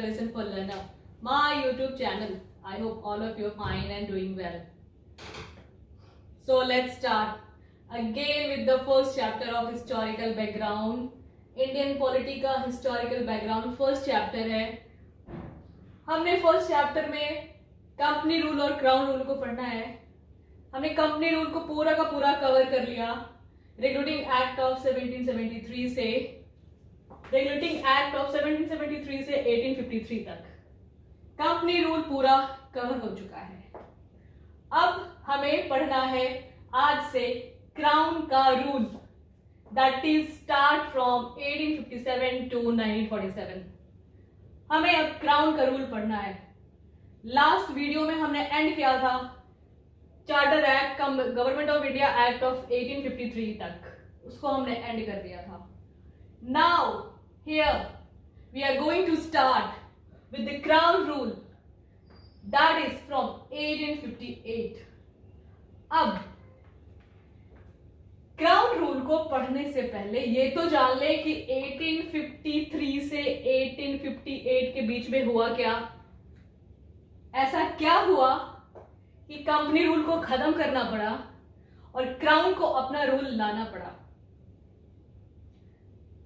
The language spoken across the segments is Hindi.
Listen for Learner, my YouTube channel. I hope all of you are fine and doing well. So let's start again with the first chapter of historical background. Indian polity का historical background first chapter है. हमने first chapter में कंपनी रूल और क्राउन रूल को पढ़ना है. हमने कंपनी रूल को पूरा का पूरा कवर कर लिया. रेगुलेटिंग एक्ट ऑफ 1773 से 1853 तक कंपनी रूल पूरा कवर हो चुका है. अब हमें पढ़ना है आज से क्राउन का rule, that is start from 1857 to 1947. हमें अब क्राउन का रूल पढ़ना है. लास्ट वीडियो में हमने एंड किया था charter act, government of India act of 1853 तक, उसको हमने एंड कर दिया था. Now here we are going to start with the crown rule, that is from 1858. अब क्राउन रूल को पढ़ने से पहले ये तो जान ले कि 1853 से 1858 के बीच में हुआ क्या. ऐसा क्या हुआ कि कंपनी रूल को खत्म करना पड़ा और क्राउन को अपना रूल लाना पड़ा.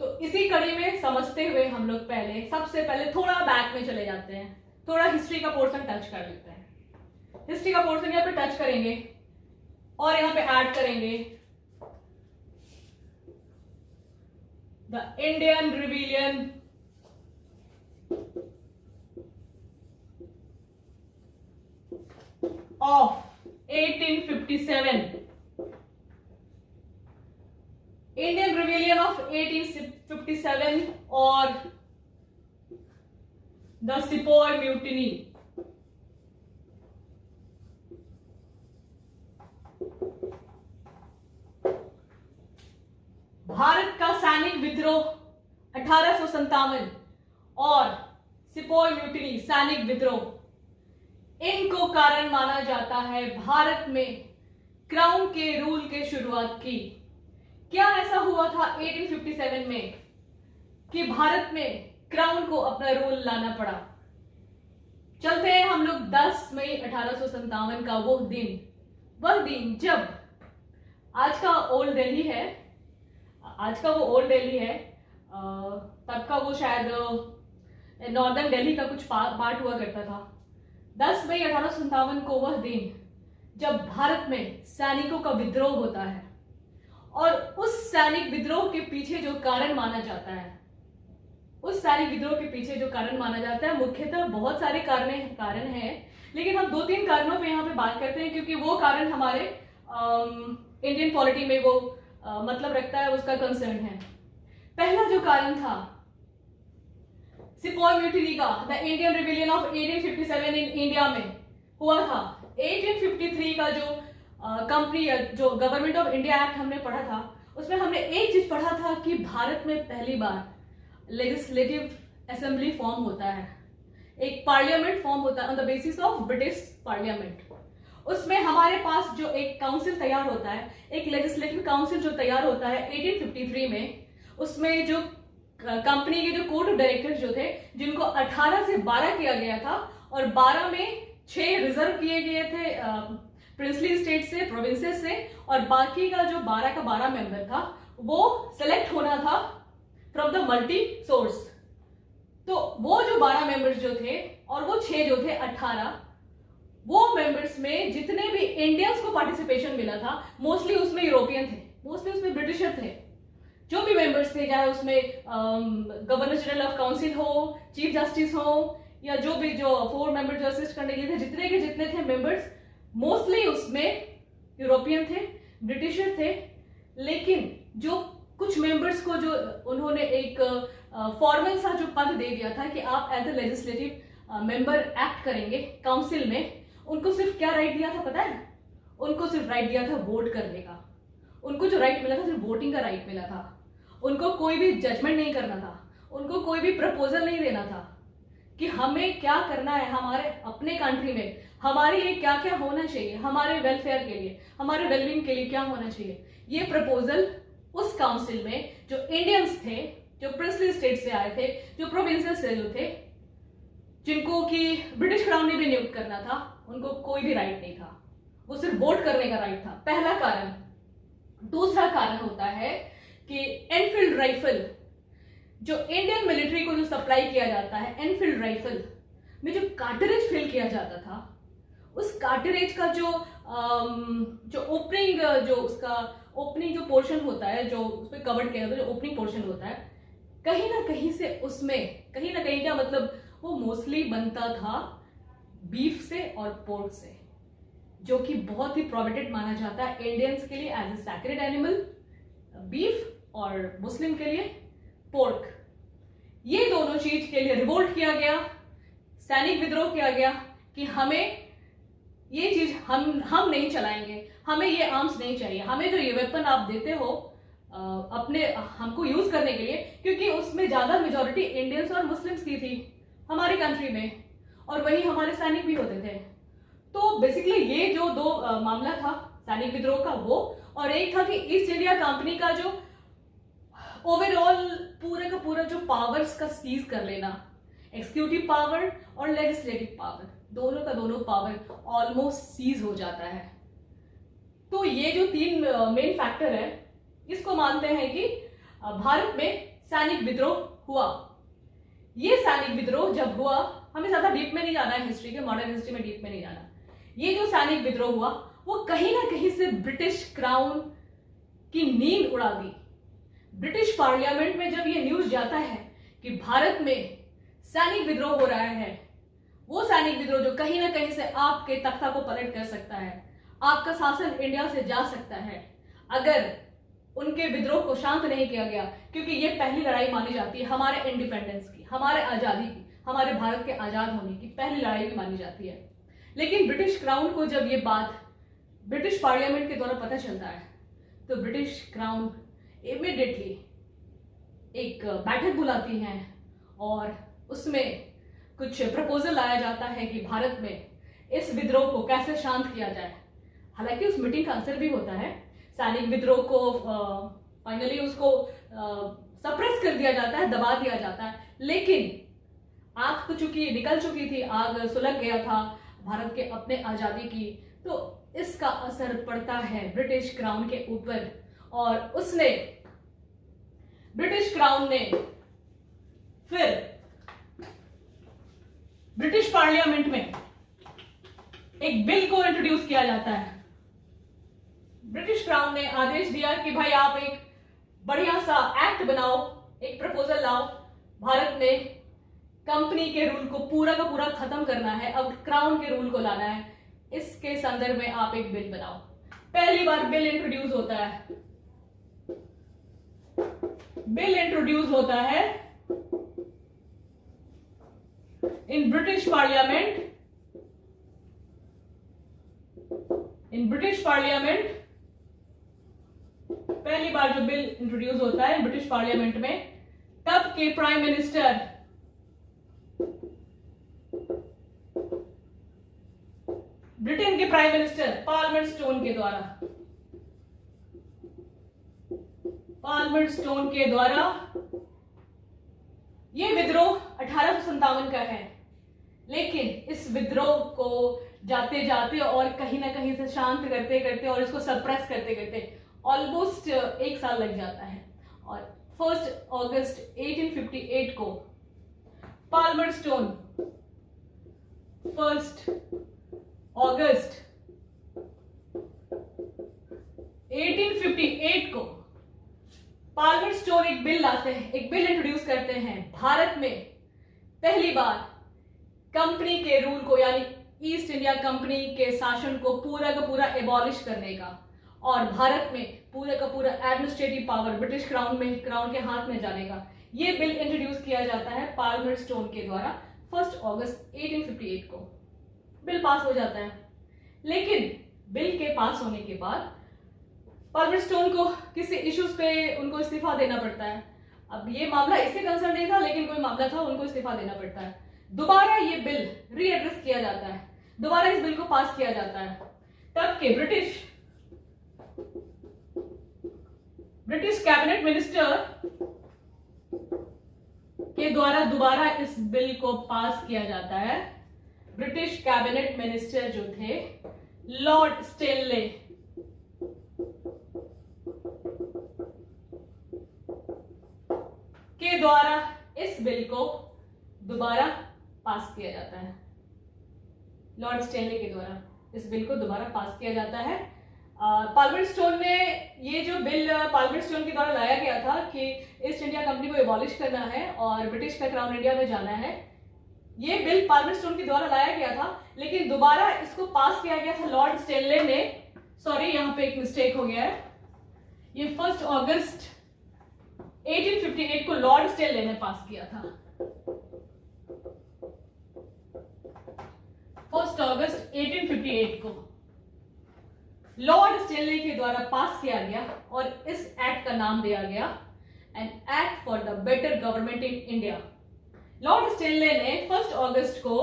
तो इसी कड़ी में समझते हुए हम लोग सबसे पहले थोड़ा बैक में चले जाते हैं, थोड़ा हिस्ट्री का पोर्शन टच कर लेते हैं. हिस्ट्री का पोर्शन यहाँ पे टच करेंगे और यहाँ पे ऐड करेंगे the Indian rebellion of 1857. Indian Rebellion of 1857 और the Sepoy Mutiny. भारत का सैनिक विद्रोह 1857 और सिपोय म्यूटिनी सैनिक विद्रोह, इनको कारण माना जाता है भारत में क्राउन के रूल के शुरुआत की. क्या ऐसा हुआ था 1857 में कि भारत में क्राउन को अपना रूल लाना पड़ा. चलते हैं हम लोग 10 मई 1857 का वह दिन जब आज का ओल्ड दिल्ली है, तब का वो शायद नॉर्दर्न दिल्ली का कुछ पार्ट हुआ करता था. 10 मई 1857 को वह दिन जब भारत में सैनिकों का विद्रोह होता है और उस सैनिक विद्रोह के पीछे जो कारण माना जाता है, मुख्यतः बहुत सारे कारण हैं, लेकिन हम 2-3 कारणों पे यहाँ पे बात करते हैं क्योंकि वो कारण हमारे इंडियन पॉलिटी में वो मतलब रखता है, उसका कंसर्न है. पहला जो कारण था सिपोय म्यूटिनी का, the Indian rebellion of 1857 in India में हुआ था. 1853 का जो गवर्नमेंट ऑफ इंडिया एक्ट हमने पढ़ा था, उसमें हमने एक चीज पढ़ा था कि भारत में पहली बार लेजिस्लेटिव असेंबली फॉर्म होता है, एक पार्लियामेंट फॉर्म होता है on the basis of British parliament. उसमें हमारे पास जो एक काउंसिल तैयार होता है, एक लेजिस्लेटिव काउंसिल जो तैयार होता है 1853 में, उसमें जो कंपनी के जो कोर्ट ऑफ डायरेक्टर्स जो थे, जिनको 18 से 12 किया गया था और 12 में 6 रिजर्व किए गए थे प्रिंसली स्टेट से, प्रोविंसेस से, और बाकी का जो 12 का 12 मेंबर था वो सिलेक्ट होना था फ्रॉम द मल्टी सोर्स. तो वो जो 12 मेंबर्स जो थे और वो 6 जो थे 18, वो मेंबर्स में जितने भी इंडियंस को पार्टिसिपेशन मिला था, मोस्टली उसमें यूरोपियन थे, मोस्टली उसमें ब्रिटिशर थे. जो भी मेंबर्स थे, चाहे उसमें गवर्नर जनरल ऑफ काउंसिल हो, चीफ जस्टिस हो, या जो 4 मेंबर जो असिस्ट करने के लिए थे, जितने थे मेंबर्स, मोस्टली उसमें यूरोपियन थे, ब्रिटिशर थे. लेकिन जो कुछ मेंबर्स को जो उन्होंने एक फॉर्मल सा जो पद दे दिया था कि आप as a legislative member act करेंगे काउंसिल में, उनको सिर्फ क्या राइट दिया था पता है? उनको सिर्फ राइट दिया था वोट करने का. उनको जो राइट मिला था सिर्फ वोटिंग का राइट मिला था. उनको कोई भी जजमेंट नहीं करना था, उनको कोई भी प्रपोजल नहीं देना था कि हमें क्या करना है हमारे अपने कंट्री में, हमारे लिए क्या क्या होना चाहिए, हमारे वेलफेयर के लिए, हमारे वेलबींग के लिए क्या होना चाहिए. ये प्रपोजल उस काउंसिल में जो इंडियंस थे, जो प्रिंसली स्टेट से आए थे, जो प्रोविंसेस से जो थे, जिनको कि ब्रिटिश क्राउन ने भी नियुक्त करना था, उनको कोई भी राइट नहीं था, वो सिर्फ वोट करने का राइट था, पहला कारण। दूसरा कारण होता है कि एनफील्ड राइफल, जो इंडियन मिलिट्री को जो सप्लाई किया जाता है, एनफील्ड राइफल में जो कार्टरिज फिल किया जाता था, उस कार्टरिज का जो ओपनिंग जो पोर्शन होता है, जो उस पर कवर्ड किया जाता है, जो ओपनिंग पोर्शन होता है, कहीं ना कहीं से उसमें कहीं ना कहीं क्या मतलब, वो मोस्टली बनता था बीफ से और पोर्क से, जो कि बहुत ही प्रोहिबिटेड माना जाता है इंडियंस के लिए as a sacred animal, beef, और मुस्लिम के लिए पोर्क। ये दोनों चीज के लिए रिवोल्ट किया गया, सैनिक विद्रोह किया गया कि हमें ये चीज हम नहीं चलाएंगे, हमें ये आर्म्स नहीं चाहिए, हमें जो ये वेपन आप देते हो अपने हमको यूज करने के लिए, क्योंकि उसमें ज्यादा मेजोरिटी इंडियंस और मुस्लिम्स की थी हमारी कंट्री में, और वही हमारे सैनिक भी होते थे। तो बेसिकली ये जो दो मामला था सैनिक विद्रोह का, वो, और एक था कि ईस्ट इंडिया कंपनी का जो ओवरऑल पूरे का पूरा जो पावर्स का सीज कर लेना, एग्जीक्यूटिव पावर और लेजिस्लेटिव पावर, दोनों का दोनों पावर ऑलमोस्ट सीज हो जाता है। तो ये जो तीन मेन फैक्टर है, इसको मानते हैं कि भारत में सैनिक विद्रोह हुआ। ये सैनिक विद्रोह जब हुआ, हमें ज्यादा डीप में नहीं जाना है हिस्ट्री के, मॉडर्न हिस्ट्री में डीप में नहीं जाना, ये जो सैनिक विद्रोह हुआ वो कहीं ना कहीं से ब्रिटिश क्राउन की नींद उड़ा दी। ब्रिटिश पार्लियामेंट में जब ये न्यूज जाता है कि भारत में सैनिक विद्रोह हो रहा है, वो सैनिक विद्रोह जो कहीं ना कहीं से आपके तख्ता को पलट कर सकता है, आपका शासन इंडिया से जा सकता है अगर उनके विद्रोह को शांत नहीं किया गया, क्योंकि ये पहली लड़ाई मानी जाती है हमारे इंडिपेंडेंस की, हमारे आजादी की, हमारे भारत के आजाद होने की पहली लड़ाई भी मानी जाती है। लेकिन ब्रिटिश क्राउन को जब ये बात ब्रिटिश पार्लियामेंट के द्वारा पता चलता है, तो ब्रिटिश क्राउन इमीडिएटली एक बैठक बुलाती हैं और उसमें कुछ प्रपोजल लाया जाता है कि भारत में इस विद्रोह को कैसे शांत किया जाए। हालांकि उस मीटिंग का असर भी होता है, सैनिक विद्रोह को फाइनली उसको सप्रेस कर दिया जाता है, दबा दिया जाता है, लेकिन आग तो चूंकि निकल चुकी थी, आग सुलग गया था भारत के अपने आजादी की, तो इसका असर पड़ता है ब्रिटिश क्राउन के ऊपर, और उसने ब्रिटिश क्राउन ने फिर ब्रिटिश पार्लियामेंट में एक बिल को इंट्रोड्यूस किया जाता है। ब्रिटिश क्राउन ने आदेश दिया कि भाई आप एक बढ़िया सा एक्ट बनाओ, एक प्रपोजल लाओ, भारत में कंपनी के रूल को पूरा का पूरा खत्म करना है, अब क्राउन के रूल को लाना है, इसके संदर्भ में आप एक बिल बनाओ। पहली बार बिल इंट्रोड्यूस होता है, बिल इंट्रोड्यूस होता है इन ब्रिटिश पार्लियामेंट, पहली बार जो बिल इंट्रोड्यूस होता है ब्रिटिश पार्लियामेंट में, तब के प्राइम मिनिस्टर ब्रिटेन के प्राइम मिनिस्टर पार्लियामेंट स्टोन के द्वारा यह विद्रोह 1857 का है। लेकिन इस विद्रोह को जाते जाते और कहीं ना कहीं से शांत करते करते और इसको सप्रेस करते करते ऑलमोस्ट 1 साल लग जाता है, और 1 अगस्त 1858 को पार्लियामेंट स्टोन 1 अगस्त 1858 को पार्लियामेंट स्टोन एक बिल लाते हैं, एक बिल इंट्रोड्यूस करते हैं, भारत में पहली बार कंपनी के रूल को, यानी ईस्ट इंडिया कंपनी के शासन को पूरा का पूरा एबॉलिश करने का, और भारत में पूरा का पूरा एडमिनिस्ट्रेटिव पावर ब्रिटिश क्राउन के हाथ में जाने का, ये बिल इंट्रोड्यूस किया जाता है पार्लियामेंट स्टोन के द्वारा 1 अगस्त 1858 को। बिल पास हो जाता है, लेकिन बिल के पास होने के बाद पार्लियामेंट स्टोन को किसी इश्यूज पे उनको इस्तीफा देना पड़ता है। अब ये मामला इससे कंसर्न नहीं था, लेकिन कोई मामला था, उनको इस्तीफा देना पड़ता है। दोबारा ये बिल रीएड्रेस किया जाता है, दोबारा इस बिल को पास किया जाता है। तब के ब्रिटिश कैबिनेट मिनिस्टर के द्वारा दोबारा इस बिल को पास किया जाता है। ब्रिटिश कैबिनेट मिनिस्टर जो थे लॉर्ड स्टेनले के द्वारा इस बिल को दोबारा पास किया जाता है। लॉर्ड स्टेनले के द्वारा इस बिल को दोबारा पास किया जाता है। पार्लियामेंट स्टोन ने ये जो बिल पार्लियामेंट स्टोन के द्वारा लाया गया था कि ईस्ट इंडिया कंपनी को एबॉलिश करना है और ब्रिटिश का क्राउन इंडिया में जाना है, ये बिल पार्लियामेंट स्टोन के द्वारा लाया गया था, लेकिन दोबारा इसको पास किया गया था लॉर्ड स्टेनले ने। सॉरी, यहाँ पे एक मिस्टेक हो गया है। ये 1 अगस्त 1858 को लॉर्ड स्टेनले ने पास किया था। 1 अगस्त 1858 को लॉर्ड स्टेनले के द्वारा पास किया गया और इस एक्ट का नाम दिया गया an act for the better government in India. Lord Stanley ने 1 अगस्त को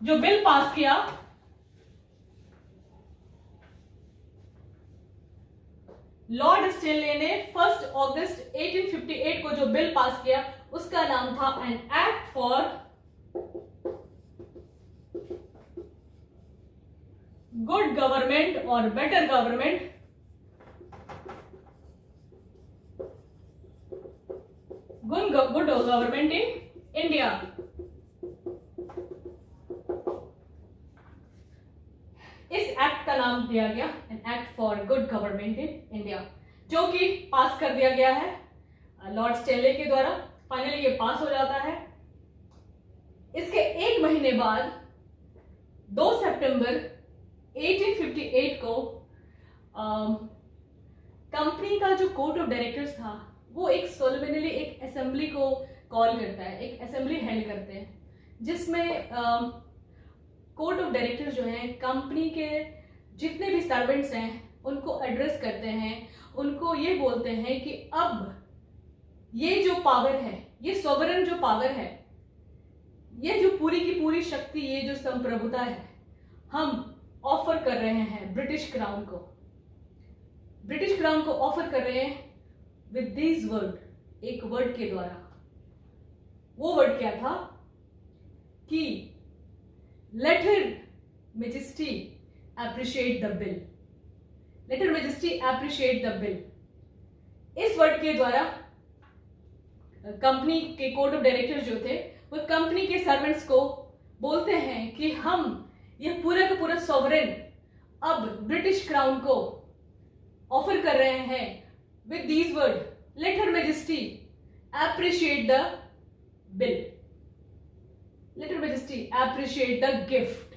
जो बिल पास किया, लॉर्ड स्टेनले ने 1 अगस्त 1858 को जो बिल पास किया उसका नाम था an act for good government और better government good government in India. इस एक्ट का नाम दिया गया an act for good government in India, जो कि पास कर दिया गया है लॉर्ड स्टेनले के द्वारा। फाइनली ये पास हो जाता है। इसके एक महीने बाद 2 सितंबर 1858 को कंपनी का जो कोर्ट ऑफ डायरेक्टर्स था वो एक सोलमिनली एक असेंबली को कॉल करता है, एक असेंबली हेल्ड करते हैं, जिसमें कोर्ट ऑफ डायरेक्टर्स जो हैं कंपनी के जितने भी सर्वेंट्स हैं उनको एड्रेस करते हैं, उनको ये बोलते हैं कि अब ये जो पावर है, ये सॉवरन जो पावर है, ये जो पूरी की पूरी शक्ति, ये जो संप्रभुता है, हम ऑफर कर रहे हैं ब्रिटिश क्राउन को। ब्रिटिश क्राउन को ऑफर कर रहे हैं विद दिस वर्ड, एक वर्ड के द्वारा। वो वर्ड क्या था कि let her majesty appreciate the bill. Let her majesty appreciate the bill. इस वर्ड के द्वारा कंपनी के कोर्ट ऑफ डायरेक्टर्स जो थे वो कंपनी के सर्वेंट्स को बोलते हैं कि हम ये पूरा का पूरा सॉवरेन अब ब्रिटिश क्राउन को ऑफर कर रहे हैं with these word, let her majesty appreciate the bill, let her majesty appreciate the gift.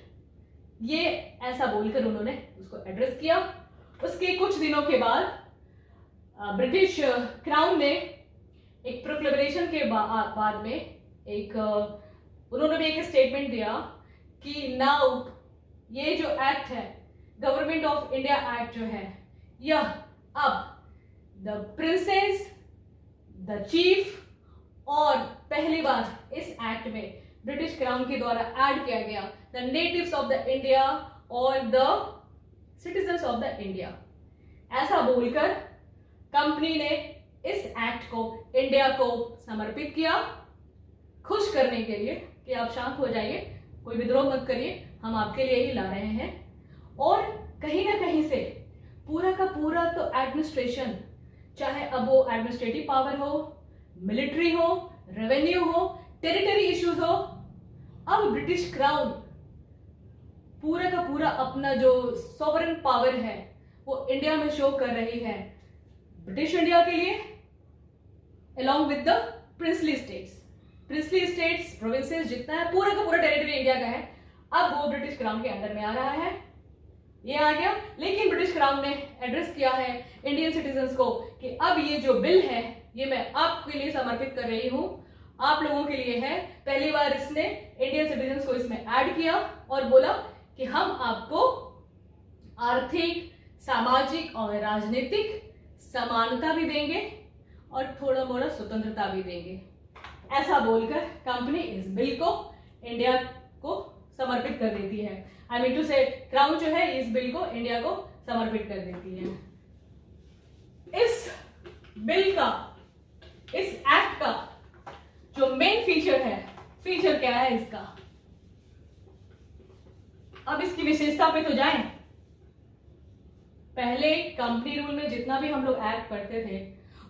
ये ऐसा बोलकर उन्होंने उसको एड्रेस किया। उसके कुछ दिनों के बाद ब्रिटिश क्राउन ने एक प्रोक्लेमेशन के बाद में एक उन्होंने भी एक स्टेटमेंट दिया कि नाउ ये जो एक्ट है, गवर्नमेंट ऑफ इंडिया एक्ट जो है, यह अब द प्रिंसेस, द चीफ और पहली बार इस एक्ट में ब्रिटिश क्राउन के द्वारा ऐड किया गया the natives of the India और the citizens of the India. ऐसा बोलकर कंपनी ने इस एक्ट को इंडिया को समर्पित किया, खुश करने के लिए कि आप शांत हो जाइए, कोई विद्रोह मत करिए, हम आपके लिए ही ला रहे हैं। और कहीं ना कहीं से पूरा का पूरा तो एडमिनिस्ट्रेशन, चाहे अब वो एडमिनिस्ट्रेटिव पावर हो, मिलिट्री हो, रेवेन्यू हो, टेरिटरी इश्यूज हो, अब ब्रिटिश क्राउन पूरा का पूरा अपना जो सॉवरेन पावर है वो इंडिया में शो कर रही है ब्रिटिश इंडिया के लिए, along with the princely states, provinces जितना है पूरा का पूरा टेरिटरी इंडिया का है, अब वो ब्रिटिश क्राउन के अंडर में आ रहा है। ये आ गया। लेकिन ब्रिटिश क्राउन ने एड्रेस किया है इंडियन सिटीजन्स को कि अब ये जो बिल है ये मैं आपके लिए समर्पित कर रही हूं, आप लोगों के लिए है। पहली बार इसने इंडियन सिटीजन्स को इसमें ऐड किया और बोला कि हम आपको आर्थिक, सामाजिक और राजनीतिक समानता भी देंगे और थोड़ा मोड़ा स्वतंत्रता भी देंगे। ऐसा बोलकर कंपनी इस बिल को इंडिया को समर्पित कर देती है। आई मीन टू से क्राउन जो है इस बिल को इंडिया को समर्पित कर देती है। इस बिल का, इस एक्ट का जो मेन फीचर है, फीचर क्या है इसका, अब इसकी विशेषता पे तो जाएं। पहले कंपनी रूल में जितना भी हम लोग एक्ट पढ़ते थे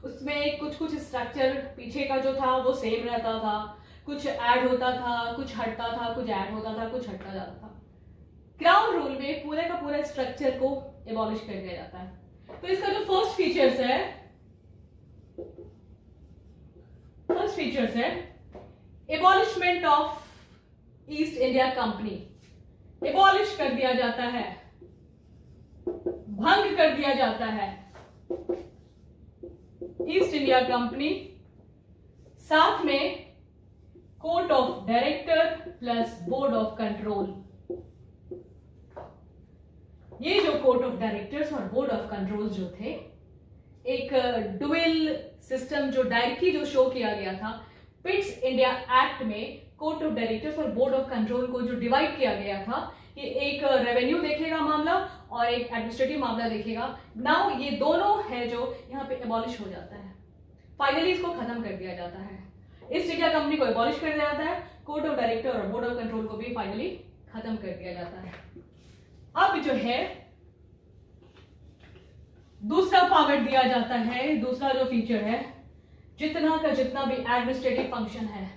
उसमें कुछ कुछ स्ट्रक्चर पीछे का जो था वो सेम रहता था, कुछ ऐड होता था, कुछ हटता था, कुछ ऐड होता था, कुछ हटता जाता था। क्राउन रूल में पूरे का पूरा स्ट्रक्चर को एबॉलिश कर दिया जाता है। तो इसका जो फर्स्ट फीचर्स है abolishment of East India company, abolish कर दिया जाता है, भंग कर दिया जाता है ईस्ट इंडिया कंपनी, साथ में court of director plus board of control. ये जो कोर्ट ऑफ डायरेक्टर्स और बोर्ड ऑफ कंट्रोल जो थे, एक डुअल सिस्टम जो डायरेक्टली जो शो किया गया था पिट्स इंडिया एक्ट में, कोर्ट ऑफ डायरेक्टर्स और बोर्ड ऑफ कंट्रोल को जो डिवाइड किया गया था, ये एक रेवेन्यू देखेगा मामला और एक एडमिनिस्ट्रेटिव मामला देखेगा। नाउ ये दोनों है जो यहाँ पे एबॉलिश हो जाता है, फाइनली इसको खत्म कर दिया जाता है। ईस्ट इंडिया कंपनी को एबॉलिश कर दिया जाता है, कोर्ट ऑफ डायरेक्टर और बोर्ड ऑफ कंट्रोल को भी फाइनली खत्म कर दिया जाता है। अब जो है दूसरा पावर दिया जाता है, दूसरा जो फीचर है, जितना का जितना भी एडमिनिस्ट्रेटिव फंक्शन है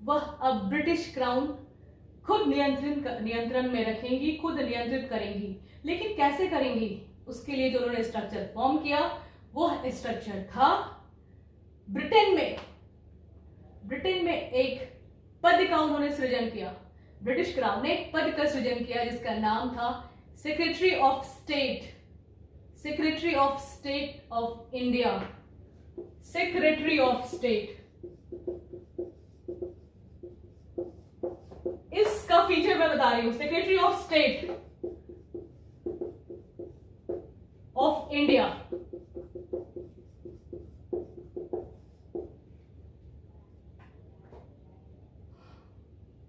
वह अब ब्रिटिश क्राउन खुद नियंत्रण में रखेंगी, खुद नियंत्रित करेंगी। लेकिन कैसे करेंगी, उसके लिए जो उन्होंने स्ट्रक्चर फॉर्म किया वह स्ट्रक्चर था ब्रिटेन में एक पद का उन्होंने सृजन किया। ब्रिटिश क्राउन ने एक पद का सृजन किया जिसका नाम था secretary of state of India, secretary of state. इसका फीचर मैं बता रही हूं, secretary of state of India.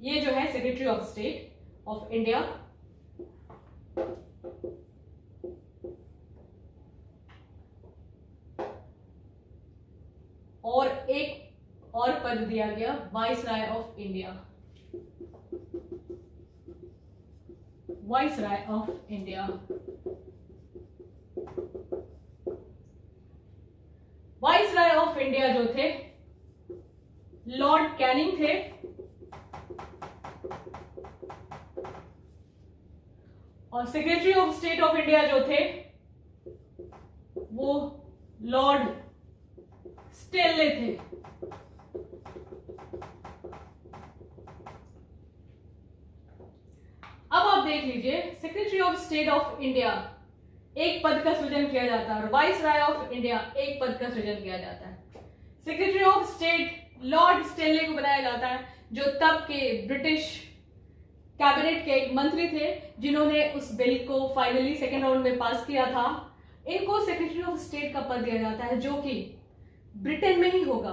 ये जो है secretary of state of India, और एक और पद दिया गया viceroy of India, viceroy of India. Viceroy of India जो थे लॉर्ड कैनिंग थे, और secretary of state of India जो थे वो लॉर्ड स्टेनले थे। अब आप देख लीजिए, secretary of state of India एक पद का सृजन किया जाता है और वाइसराय ऑफ इंडिया एक पद का सृजन किया जाता है। Secretary of state Lord Stanley को बनाया जाता है, जो तब के ब्रिटिश कैबिनेट के एक मंत्री थे जिन्होंने उस बिल को फाइनली सेकेंड राउंड में पास किया था। इनको सेक्रेटरी ऑफ स्टेट का पद दिया जाता है जो कि ब्रिटेन में ही होगा।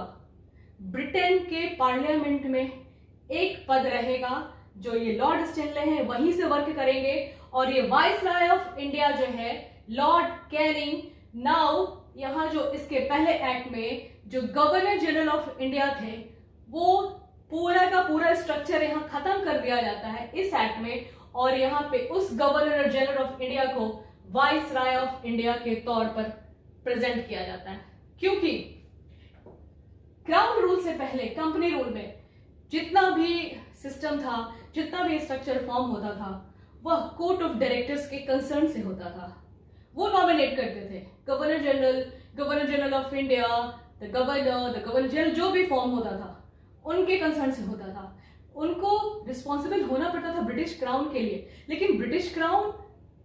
ब्रिटेन के पार्लियामेंट में एक पद रहेगा जो ये लॉर्ड स्टेनले हैं वहीं से वर्क करेंगे, और ये वाइसराय ऑफ इंडिया जो है लॉर्ड कैनिंग, नाउ यहाँ जो इसके पहले एक्ट में जो गवर्नर जनरल ऑफ इंडिया थे वो पूरा का पूरा स्ट्रक्चर यहाँ खत्म कर दिया जाता है इस एक्ट में, और यहाँ पे उस गवर्नर जनरल ऑफ इंडिया को वाइसराय ऑफ इंडिया के तौर पर प्रेजेंट किया जाता है। क्योंकि क्राउन रूल से पहले कंपनी रूल में जितना भी सिस्टम था, जितना भी स्ट्रक्चर फॉर्म होता था, वह कोर्ट ऑफ डायरेक्टर्स के कंसर्न से होता था। वो नॉमिनेट करते थे governor general of India, the governor general, जो भी फॉर्म होता था उनके कंसर्न से होता था। उनको रिस्पॉन्सिबल होना पड़ता था ब्रिटिश क्राउन के लिए, लेकिन ब्रिटिश क्राउन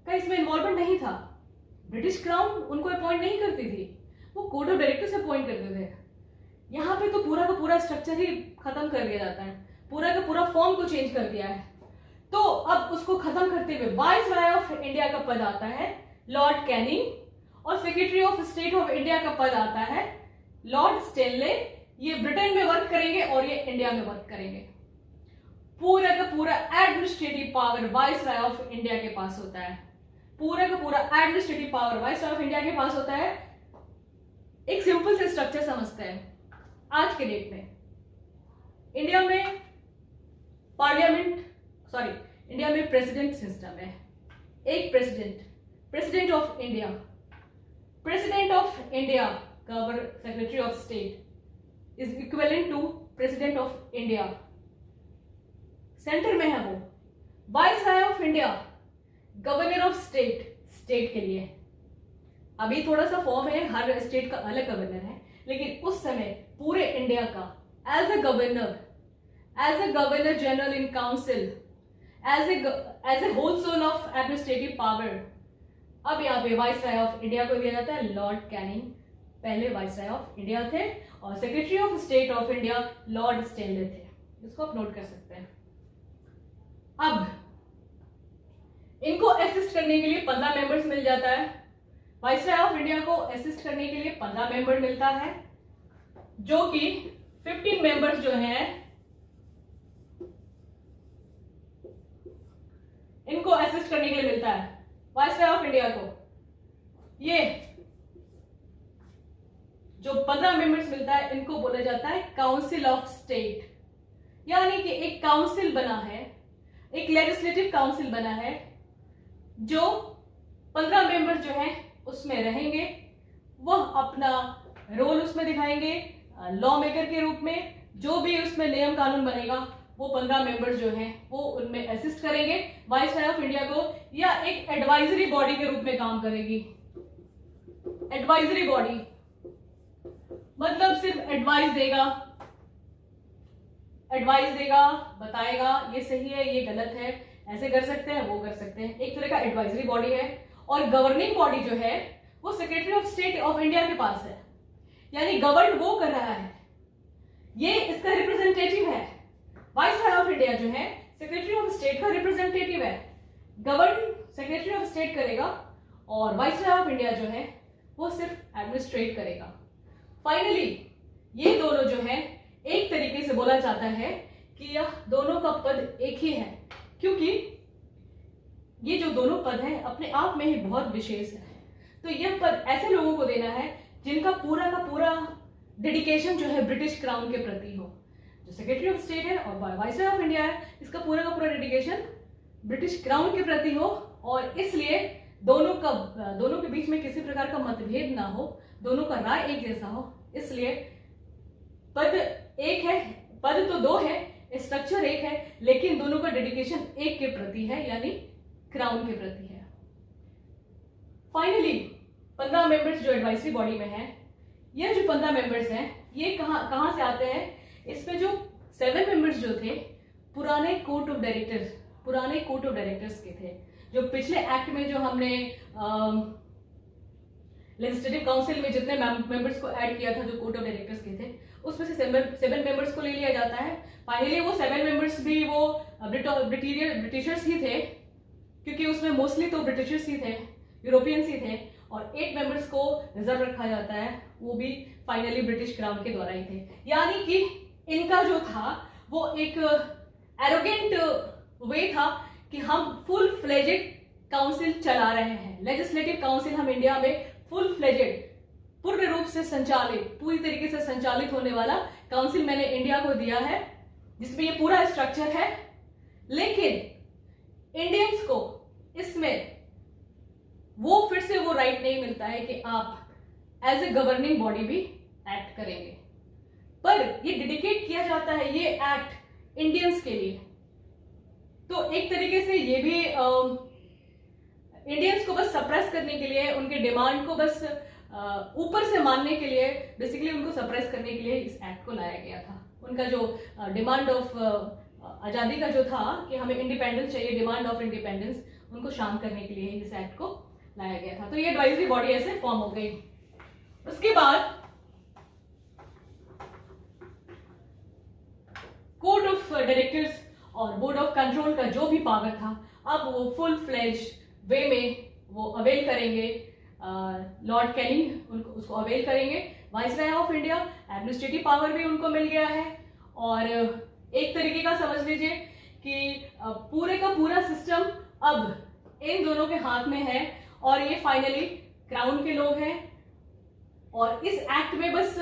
का इसमें इन्वॉल्वमेंट नहीं था। ब्रिटिश क्राउन उनको अपॉइंट नहीं करती थी, वो कोर्ट ऑफ डायरेक्टर्स अपॉइंट करते थे। यहाँ पे तो पूरा का पूरा स्ट्रक्चर ही खत्म कर दिया जाता है, पूरा का पूरा फॉर्म को चेंज कर दिया है। तो अब उसको खत्म करते हुए वाइसराय ऑफ इंडिया का पद आता है लॉर्ड कैनिंग, और secretary of state of India का पद आता है लॉर्ड स्टेनले। ये ब्रिटेन में वर्क करेंगे और ये इंडिया में वर्क करेंगे। पूरा का पूरा administrative power viceroy of India के पास होता है, पूरा का पूरा administrative power viceroy of India के पास होता है। एक सिंपल से स्ट्रक्चर समझते हैं आज के डेट में। इंडिया में इंडिया में प्रेसिडेंट सिस्टम है। एक president of India, secretary of state is equivalent to president of India. Centre में है वो viceroy of India, governor of state के लिए। अभी थोड़ा सा फॉर्म है, हर स्टेट का अलग गवर्नर है, लेकिन उस समय पूरे इंडिया का as a governor general in council, as a whole sole of administrative power. अब यहाँ पे वाइसराय ऑफ इंडिया को दिया जाता है लॉर्ड कैनिंग, पहले वाइसराय ऑफ इंडिया थे, और secretary of state of India Lord Stanley थे। इसको आप नोट कर सकते हैं। अब इनको असिस्ट करने के लिए 15 मेंबर्स मिल जाता है। वाइसराय ऑफ इंडिया को असिस्ट करने के लिए 15 मेंबर मिलता है, जो कि 15 मेंबर्स जो हैं इनको असिस्ट करने के लिए मिलता है वाइसराय ऑफ इंडिया को। ये जो 15 मेंबर्स मिलता है इनको बोला जाता है काउंसिल ऑफ स्टेट, यानी कि एक काउंसिल बना है, एक लेजिस्लेटिव काउंसिल बना है, जो 15 मेंबर जो हैं उसमें रहेंगे। वह अपना रोल उसमें दिखाएंगे लॉ मेकर के रूप में। जो भी उसमें नियम कानून बनेगा वो 15 मेंबर्स जो हैं वो उनमें असिस्ट करेंगे वाइसराय ऑफ इंडिया को, या एक एडवाइजरी बॉडी के रूप में काम करेगी। एडवाइजरी बॉडी मतलब सिर्फ एडवाइस देगा, बताएगा ये सही है, ये गलत है, ऐसे कर सकते हैं, वो कर सकते हैं। एक तरह का एडवाइजरी बॉडी है। और गवर्निंग बॉडी जो है वो secretary of state of India के पास है, यानी गवर्न वो कर रहा है, ये इसका रिप्रेजेंटेटिव है। वाइसराय ऑफ इंडिया जो है सेक्रेटरी ऑफ स्टेट का रिप्रेजेंटेटिव है। गवर्न सेक्रेटरी ऑफ स्टेट करेगा और वाइसराय ऑफ इंडिया जो है वो सिर्फ एडमिनिस्ट्रेट करेगा। फाइनली ये दोनों जो है एक तरीके से बोला जाता है कि यह दोनों का पद एक ही है, क्योंकि ये जो दोनों पद हैं अपने आप में ही बहुत विशेष है। तो यह पद ऐसे लोगों को देना है जिनका पूरा का पूरा डेडिकेशन जो है ब्रिटिश क्राउन के प्रति हो। जो सेक्रेटरी ऑफ स्टेट है और वाइसराय ऑफ इंडिया है, इसका पूरा का पूरा डेडिकेशन ब्रिटिश क्राउन के प्रति हो, और इसलिए दोनों के बीच में किसी प्रकार का मतभेद ना हो, दोनों का राय एक जैसा हो। इसलिए पद एक है, पद तो दो है, स्ट्रक्चर एक है, लेकिन दोनों का डेडिकेशन एक के प्रति है, यानी क्राउन के प्रति है। फाइनली 15 मेंबर्स जो एडवाइजरी बॉडी में हैं, ये जो 15 मेंबर्स हैं ये कहां से आते हैं? इसमें जो 7 मेंबर्स जो थे पुराने कोर्ट ऑफ डायरेक्टर्स के थे। जो पिछले एक्ट में जो हमने लेजिस्लेटिव काउंसिल में जितने मेंबर्स को ऐड किया था जो कोर्ट ऑफ डायरेक्टर्स के थे, उसमें से 7 मेंबर्स को ले लिया जाता है। फाइनली वो 7 मेंबर्स भी वो ब्रिटिशर्स ही थे, क्योंकि उसमें मोस्टली तो ब्रिटिशर्स ही थे, यूरोपियंस ही थे, और 8 मेंबर्स को रिजर्व रखा जाता है, वो भी फाइनली ब्रिटिश क्राउन के द्वारा ही थे। यानी कि इनका जो था वो एक एरोगेंट वे था कि हम फुल फ्लेजेड काउंसिल चला रहे हैं, लेजिस्लेटिव काउंसिल हम इंडिया में फुल फ्लेजेड पूर्ण रूप से पूरी तरीके से संचालित होने वाला काउंसिल मैंने इंडिया को दिया है, जिसमें ये पूरा स्ट्रक्चर है। लेकिन इंडियंस को इसमें वो फिर से वो राइट नहीं मिलता है कि आप एज ए गवर्निंग बॉडी भी एक्ट करेंगे, पर ये डेडिकेट किया जाता है ये एक्ट इंडियंस के लिए। तो एक तरीके से ये भी इंडियंस को बस सप्रेस करने के लिए, उनके डिमांड को बस ऊपर से मानने के लिए, बेसिकली उनको सप्रेस करने के लिए इस एक्ट को लाया गया था। उनका जो डिमांड ऑफ आजादी का जो था कि हमें इंडिपेंडेंस चाहिए, डिमांड ऑफ इंडिपेंडेंस, उनको शांत करने के लिए इस एक्ट को लाया गया था। तो ये एडवाइजरी बॉडी ऐसे फॉर्म हो गई। उसके बाद कोर्ट ऑफ डायरेक्टर्स और बोर्ड ऑफ कंट्रोल का जो भी पावर था, अब वो फुल फ्लेज वे में वो अवेल करेंगे, लॉर्ड कैनिंग उसको अवेल करेंगे। Viceroy of India administrative power भी उनको मिल गया है, और एक तरीके का समझ लीजिए कि पूरे का पूरा सिस्टम अब इन दोनों के हाथ में है, और ये फाइनली क्राउन के लोग हैं। और इस एक्ट में बस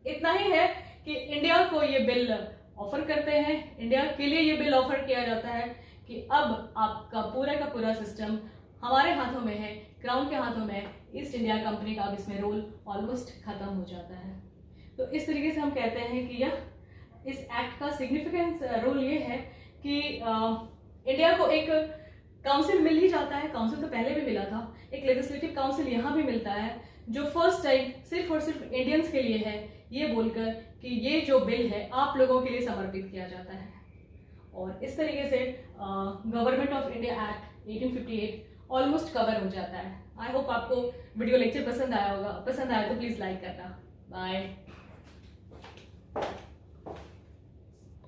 इतना ही है कि इंडिया को ये बिल ऑफर करते हैं, इंडिया के लिए ये बिल ऑफर किया जाता है कि अब आपका पूरा का पूरा सिस्टम हमारे हाथों में है, क्राउन के हाथों में है। ईस्ट इंडिया कंपनी का अब इसमें रोल ऑलमोस्ट खत्म हो जाता है। तो इस तरीके से हम कहते हैं कि यह इस एक्ट का सिग्निफिकेंस रोल ये है कि इंडिया को एक काउंसिल मिल ही जाता है, काउंसिल तो पहले भी मिला था, एक लेजिस्लेटिव काउंसिल यहाँ भी मिलता है जो फर्स्ट टाइम सिर्फ और सिर्फ इंडियंस के लिए है, ये बोलकर कि ये जो बिल है आप लोगों के लिए समर्पित किया जाता है। और इस तरीके से government of India act 1858 almost cover हो जाता है। आई होप आपको वीडियो लेक्चर पसंद आया होगा, पसंद आया तो प्लीज़ लाइक करना। बाय।